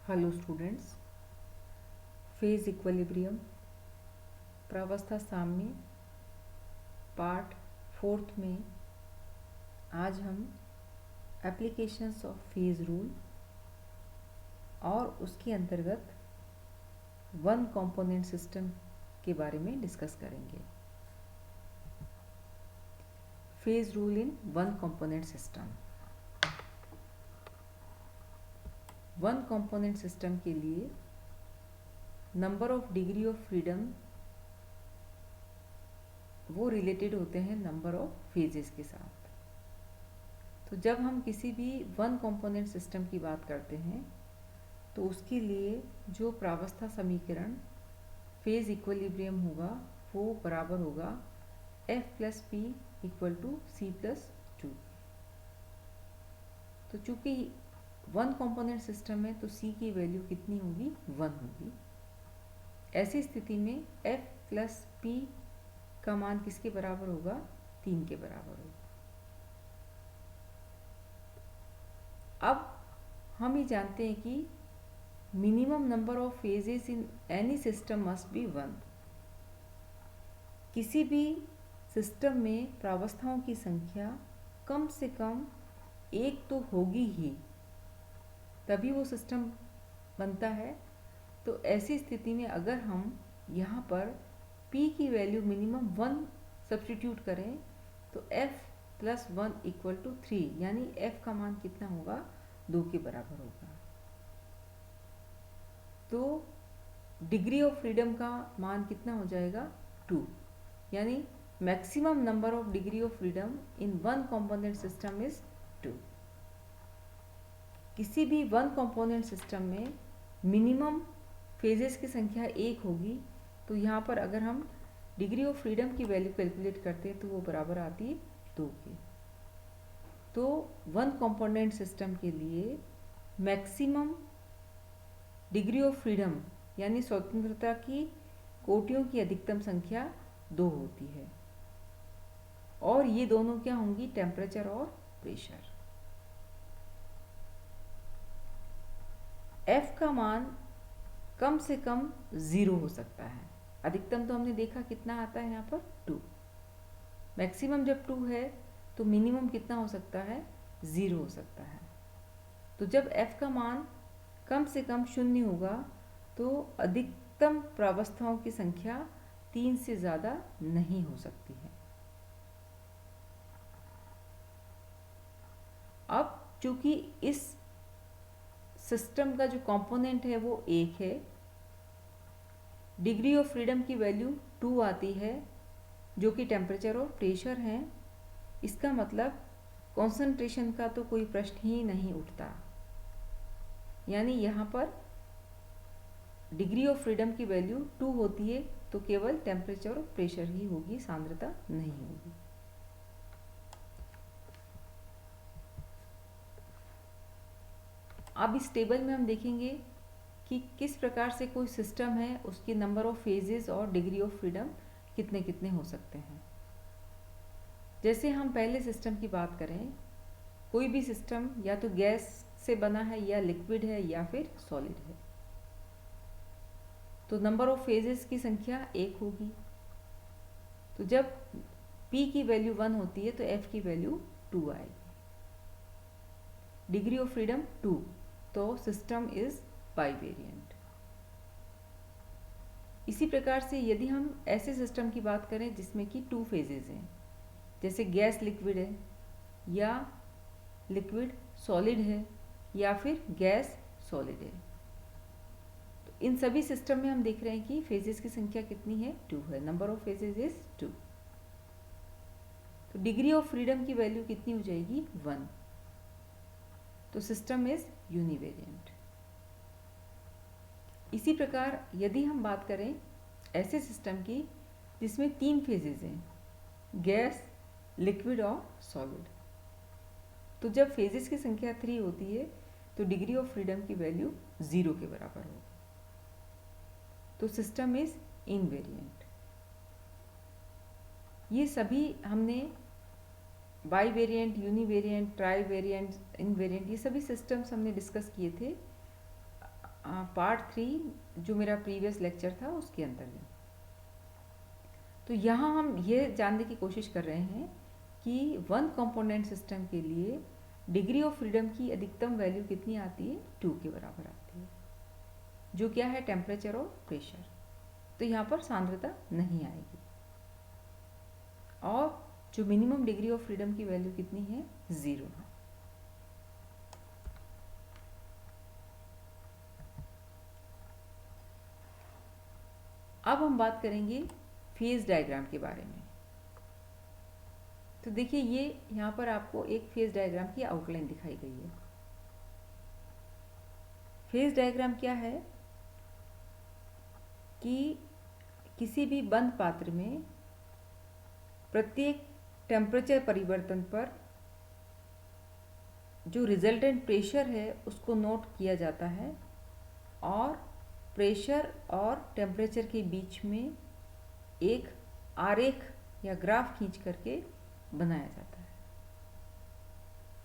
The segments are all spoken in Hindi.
हेलो स्टूडेंट्स, फेज इक्विलिब्रियम प्रावस्था साम्य पार्ट फोर्थ में आज हम एप्लीकेशंस ऑफ फेज रूल और उसके अंतर्गत वन कंपोनेंट सिस्टम के बारे में डिस्कस करेंगे। Phase rule in one component system. One component system के लिए number of degree of freedom वो रिलेटेड होते हैं नंबर ऑफ फेजेस के साथ। तो जब हम किसी भी वन कंपोनेंट सिस्टम की बात करते हैं तो उसके लिए जो प्रावस्था समीकरण फेज इक्विलिब्रियम होगा वो बराबर होगा F plus P equal to C plus two. तो चूंकि वन कंपोनेंट सिस्टम है तो C की वैल्यू कितनी होगी, 1 होगी। ऐसी स्थिति में F प्लस पी का मान किसके बराबर होगा, 3 के बराबर होगा। अब हम ये जानते हैं कि minimum number of phases in any system must be 1। किसी भी सिस्टम में प्रावस्थाओं की संख्या कम से कम एक तो होगी ही, तभी वो सिस्टम बनता है। तो ऐसी स्थिति में अगर हम यहाँ पर P की वैल्यू मिनिमम 1 सब्स्टिट्यूट करें तो F प्लस 1 इक्वल टू 3, यानी F का मान कितना होगा, 2 के बराबर होगा। तो डिग्री ऑफ फ्रीडम का मान कितना हो जाएगा, 2, यानी maximum number of degree of freedom in one component system is 2। किसी भी वन कंपोनेंट सिस्टम में मिनिमम फेजेस की संख्या 1 होगी। तो यहाँ पर अगर हम डिग्री ऑफ फ्रीडम की वैल्यू कैलकुलेट करते हैं तो वो बराबर आती है 2 के। तो वन कंपोनेंट सिस्टम के लिए मैक्सिमम डिग्री ऑफ फ्रीडम यानी स्वतंत्रता की कोटियों की अधिकतम संख्या 2 होती है, और ये दोनों क्या होंगी, टेम्परेचर और प्रेशर। F का मान कम से कम 0 हो सकता है। अधिकतम तो हमने देखा कितना आता है यहाँ पर 2। मैक्सिमम जब 2 है तो मिनिमम कितना हो सकता है, 0 हो सकता है। तो जब F का मान कम से कम 0 होगा तो अधिकतम प्रावस्थाओं की संख्या 3 से ज़्यादा नहीं हो सकती है। अब चूंकि इस सिस्टम का जो कंपोनेंट है वो 1 है, डिग्री ऑफ फ्रीडम की वैल्यू 2 आती है जो कि टेम्परेचर और प्रेशर है। इसका मतलब कॉन्सेंट्रेशन का तो कोई प्रश्न ही नहीं उठता, यानी यहाँ पर डिग्री ऑफ फ्रीडम की वैल्यू 2 होती है तो केवल टेम्परेचर और प्रेशर ही होगी, सांद्रता नहीं होगी। अब इस टेबल में हम देखेंगे कि किस प्रकार से कोई सिस्टम है, उसकी नंबर ऑफ फेजेस और डिग्री ऑफ फ्रीडम कितने कितने हो सकते हैं। जैसे हम पहले सिस्टम की बात करें, कोई भी सिस्टम या तो गैस से बना है या लिक्विड है या फिर सॉलिड है, तो नंबर ऑफ फेजेस की संख्या 1 होगी। तो जब P की वैल्यू 1 होती है तो F की वैल्यू 2 आएगी। डिग्री ऑफ फ्रीडम 2, तो सिस्टम इज बाइवेरिएंट। इसी प्रकार से यदि हम ऐसे सिस्टम की बात करें जिसमें कि 2 फेजेस हैं, जैसे गैस लिक्विड है या लिक्विड सॉलिड है या फिर गैस सॉलिड है, तो इन सभी सिस्टम में हम देख रहे हैं कि फेजेस की संख्या कितनी है, 2 है। Number of phases is 2। तो डिग्री ऑफ फ्रीडम की वैल्यू कितनी हो जाएगी, 1। तो सिस्टम इज यूनिवेरिएंट। इसी प्रकार यदि हम बात करें ऐसे सिस्टम की जिसमें 3 फेजेस हैं, गैस, लिक्विड और सॉलिड, तो जब फेजेस की संख्या 3 होती है तो डिग्री ऑफ फ्रीडम की वैल्यू 0 के बराबर होगी। तो सिस्टम इज इनवेरिएंट। ये सभी हमने बाईवेरिएंट, यूनिवेरिएंट, ट्राईवेरिएंट, इनवेरिएंट, ये सभी सिस्टम्स हमने डिस्कस किए थे पार्ट 3 जो मेरा प्रीवियस लेक्चर था उसके अंतर्गत। तो यहाँ हम ये जानने की कोशिश कर रहे हैं कि वन कंपोनेंट सिस्टम के लिए डिग्री ऑफ फ्रीडम की अधिकतम वैल्यू कितनी आती है, 2 के बराबर आती है, जो क्या है टेम्परेचर और प्रेशर। तो यहाँ पर सांद्रता नहीं आएगी। और जो मिनिमम डिग्री ऑफ फ्रीडम की वैल्यू कितनी है, 0 है। अब हम बात करेंगे फेज डायग्राम के बारे में। तो देखिए ये यहाँ पर आपको एक फेज डायग्राम की आउटलाइन दिखाई गई है। फेज डायग्राम क्या है कि किसी भी बंद पात्र में प्रत्येक टेम्परेचर परिवर्तन पर जो रिजल्टेंट प्रेशर है उसको नोट किया जाता है और प्रेशर और टेम्परेचर के बीच में एक आरेख या ग्राफ खींच करके बनाया जाता है,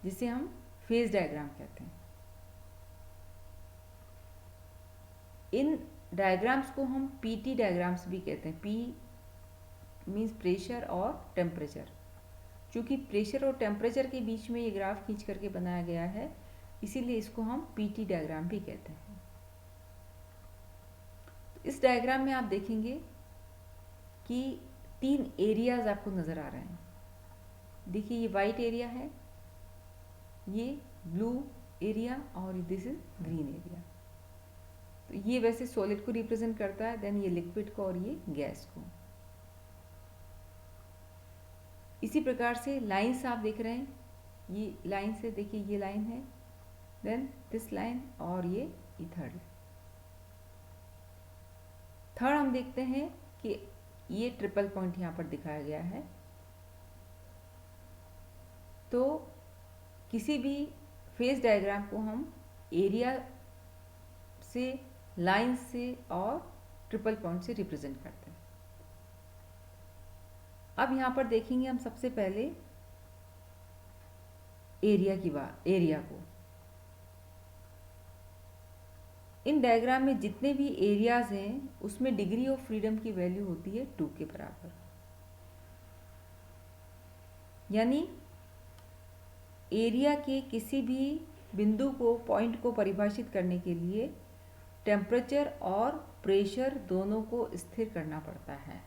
जिसे हम फेज डायग्राम कहते हैं। इन डायग्राम्स को हम पीटी डायग्राम्स भी कहते हैं। पी मीन्स प्रेशर और टेम्परेचर। क्योंकि प्रेशर और टेम्परेचर के बीच में ये ग्राफ खींच करके बनाया गया है, इसीलिए इसको हम पीटी डायग्राम भी कहते हैं। इस डायग्राम में आप देखेंगे कि 3 एरियाज आपको नज़र आ रहे हैं। देखिए ये वाइट एरिया है, ये ब्लू एरिया और दिस इज ग्रीन एरिया। तो ये वैसे सॉलिड को रिप्रेजेंट करता है, देन ये लिक्विड को और ये गैस को। इसी प्रकार से लाइंस आप देख रहे हैं, ये लाइन से देखिए ये लाइन है, देन दिस लाइन और ये थर्ड हम देखते हैं कि ये ट्रिपल पॉइंट यहाँ पर दिखाया गया है। तो किसी भी फेज डायग्राम को हम एरिया से, लाइन से और ट्रिपल पॉइंट से रिप्रेजेंट करते हैं। अब यहाँ पर देखेंगे हम सबसे पहले एरिया को। इन डायग्राम में जितने भी एरियाज हैं उसमें डिग्री ऑफ फ्रीडम की वैल्यू होती है 2 के बराबर। यानी एरिया के किसी भी बिंदु को, पॉइंट को परिभाषित करने के लिए टेम्परेचर और प्रेशर दोनों को स्थिर करना पड़ता है।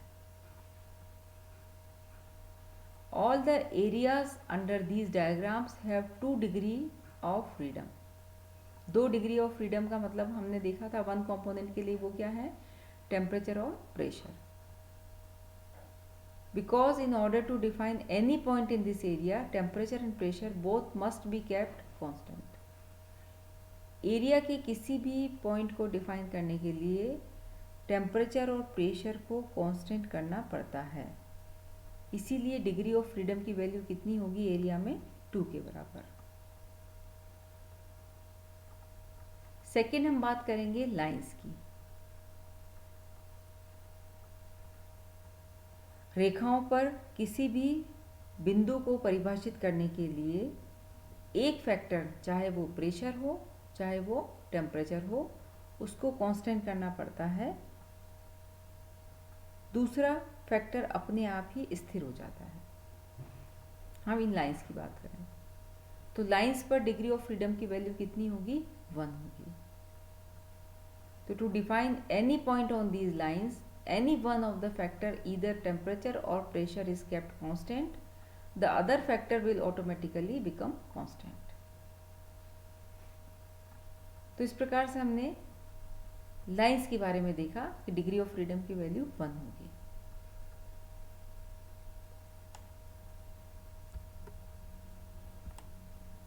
All the areas under these diagrams have 2 degree of freedom। 2 degree of freedom का मतलब हमने देखा था वन कंपोनेंट के लिए, वो क्या है, टेम्परेचर और pressure. Because in order to define any point in this area temperature and pressure both must be kept constant. Area के किसी भी पॉइंट को डिफाइन करने के लिए टेम्परेचर और प्रेशर को कांस्टेंट करना पड़ता है। इसीलिए डिग्री ऑफ फ्रीडम की वैल्यू कितनी होगी एरिया में, 2 के बराबर। सेकेंड हम बात करेंगे लाइंस की। रेखाओं पर किसी भी बिंदु को परिभाषित करने के लिए एक फैक्टर, चाहे वो प्रेशर हो चाहे वो टेम्परेचर हो, उसको कांस्टेंट करना पड़ता है। दूसरा फैक्टर अपने आप ही स्थिर हो जाता है। हम इन लाइंस की बात करें तो लाइंस पर डिग्री ऑफ फ्रीडम की वैल्यू कितनी होगी, 1 होगी। तो to define any point on these lines, any one of the factor, either temperature or pressure, is kept constant, the other factor will automatically become constant। तो इस प्रकार से हमने लाइंस के बारे में देखा कि डिग्री ऑफ फ्रीडम की वैल्यू 1 होगी।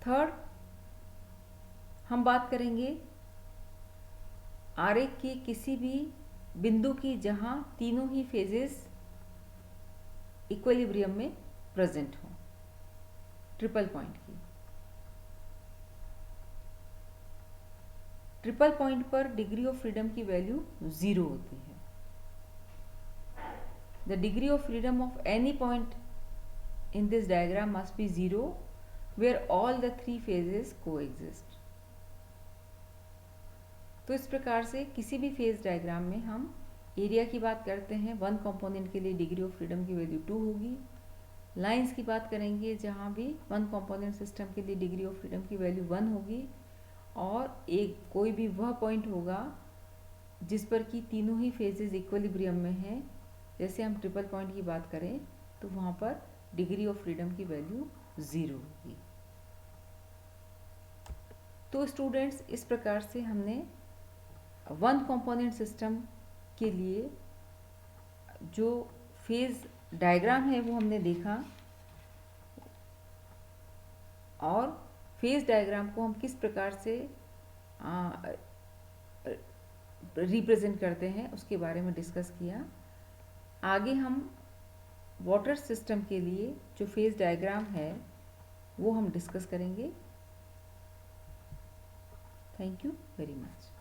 थर्ड हम बात करेंगे आरेख के किसी भी बिंदु की जहां तीनों ही फेजेस इक्विलिब्रियम में प्रेजेंट हो, ट्रिपल पॉइंट की। ट्रिपल पॉइंट पर डिग्री ऑफ फ्रीडम की वैल्यू 0 होती है। The degree of freedom of any point in this diagram must be 0 where all the 3 phases coexist. तो इस प्रकार से किसी भी फेज डायग्राम में हम एरिया की बात करते हैं, वन कंपोनेंट के लिए डिग्री ऑफ फ्रीडम की वैल्यू 2 होगी। लाइंस की बात करेंगे जहाँ भी वन कंपोनेंट सिस्टम के लिए डिग्री ऑफ फ्रीडम की वैल्यू 1 होगी, और एक कोई भी वह पॉइंट होगा जिस पर कि तीनों ही फेजेस इक्विलिब्रियम में हैं, जैसे हम ट्रिपल पॉइंट की बात करें तो वहाँ पर डिग्री ऑफ फ्रीडम की वैल्यू 0 होगी। तो स्टूडेंट्स, इस प्रकार से हमने वन कंपोनेंट सिस्टम के लिए जो फेज डायग्राम है वो हमने देखा, और फेज डायग्राम को हम किस प्रकार से रिप्रेजेंट करते हैं उसके बारे में डिस्कस किया। आगे हम वाटर सिस्टम के लिए जो फेज डायग्राम है वो हम डिस्कस करेंगे। Thank you very much.